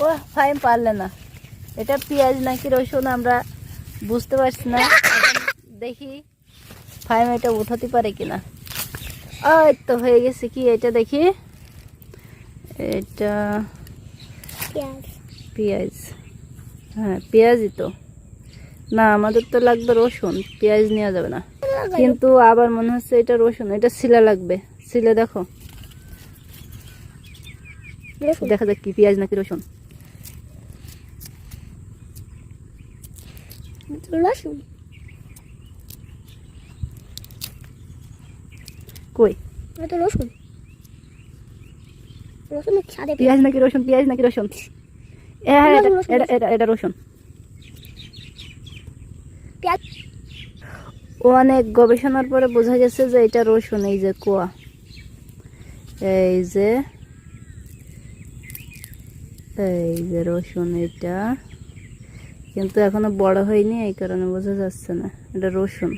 ও ফাইম পারলে না, এটা পেঁয়াজ নাকি রসুন আমরা বুঝতে পারছি না। দেখি ফাইম এটা উঠাতে পারে কিনা। ওই তো হয়ে গেছে। কি এটা দেখি, এটা পেঁয়াজ। হ্যাঁ পেঁয়াজই তো না, আমাদের তো লাগবে রসুন, পেঁয়াজ নেওয়া যাবে না। কিন্তু আবার মনে হচ্ছে এটা রসুন, এটা শিলা লাগবে। শিলে দেখো, দেখা যাক কি পেঁয়াজ নাকি রসুন। কই রসুন, পেঁয়াজ নাকি রসুন, পেঁয়াজ নাকি রসুন? এটা রসুন। অনেক গবেষণার পরে বোঝা গেছে যে এটা রসুন। এই যে কুয়া, এই যে রসুন এটা, কিন্তু এখনো বড় হয়নি, এই কারণে বোঝা যাচ্ছে না এটা রসুন।